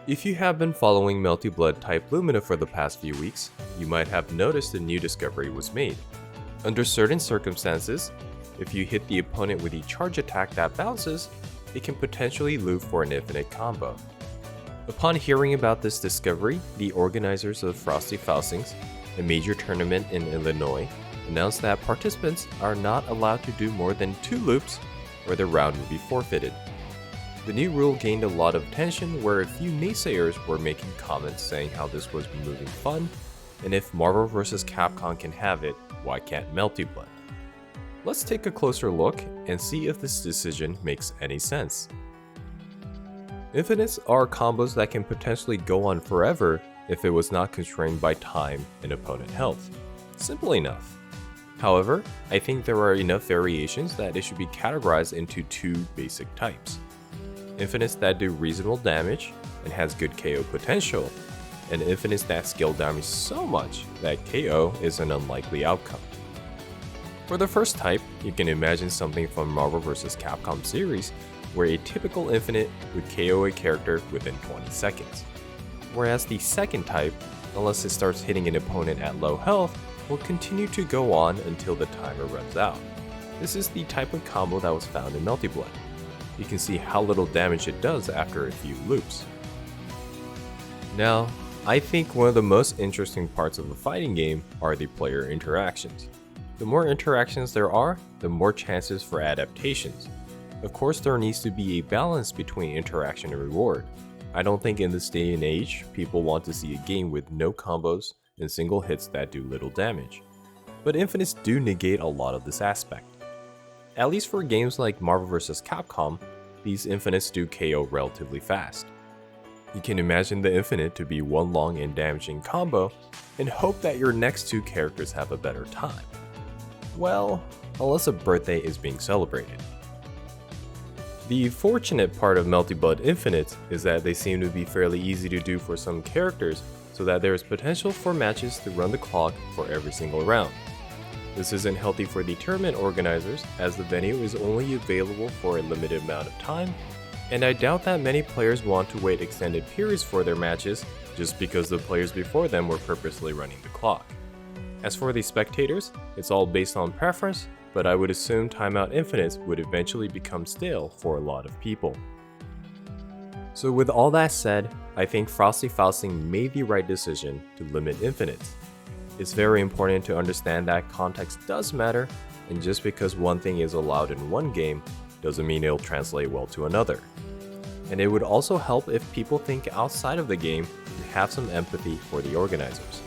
If you have been following Melty Blood type Lumina for the past few weeks, you might have noticed a new discovery was made. Under certain circumstances, if you hit the opponent with a charge attack that bounces, it can potentially loop for an infinite combo. Upon hearing about this discovery, the organizers of Frosty Faustings, a major tournament in Illinois, announced that participants are not allowed to do more than 2 loops or the round will be forfeited. The new rule gained a lot of attention where a few naysayers were making comments saying how this was removing fun, and if Marvel vs. Capcom can have it, why can't Melty Blood? Let's take a closer look and see if this decision makes any sense. Infinites are combos that can potentially go on forever if it was not constrained by time and opponent health. Simple enough. However, I think there are enough variations that it should be categorized into 2 basic types. Infinites that do reasonable damage and has good KO potential, and infinites that scale damage so much that KO is an unlikely outcome. For the first type, you can imagine something from Marvel vs. Capcom series where a typical infinite would KO a character within 20 seconds. Whereas the second type, unless it starts hitting an opponent at low health, will continue to go on until the timer runs out. This is the type of combo that was found in Melty Blood. You can see how little damage it does after a few loops. Now, I think one of the most interesting parts of a fighting game are the player interactions. The more interactions there are, the more chances for adaptations. Of course, there needs to be a balance between interaction and reward. I don't think in this day and age, people want to see a game with no combos and single hits that do little damage. But infinites do negate a lot of this aspect. At least for games like Marvel vs. Capcom, these infinites do KO relatively fast. You can imagine the infinite to be one long and damaging combo and hope that your next 2 characters have a better time. Well, unless a birthday is being celebrated. The fortunate part of Melty Blood Infinites is that they seem to be fairly easy to do for some characters, so that there is potential for matches to run the clock for every single round. This isn't healthy for the tournament organizers, as the venue is only available for a limited amount of time, and I doubt that many players want to wait extended periods for their matches just because the players before them were purposely running the clock. As for the spectators, it's all based on preference, but I would assume Timeout Infinites would eventually become stale for a lot of people. So with all that said, I think Frosty Fausting made the right decision to limit infinites. It's very important to understand that context does matter, and just because one thing is allowed in one game doesn't mean it'll translate well to another. And it would also help if people think outside of the game and have some empathy for the organizers.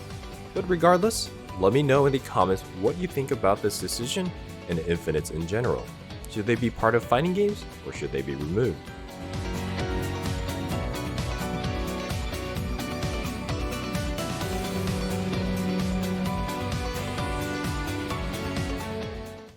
But regardless, let me know in the comments what you think about this decision and infinites in general. Should they be part of fighting games or should they be removed?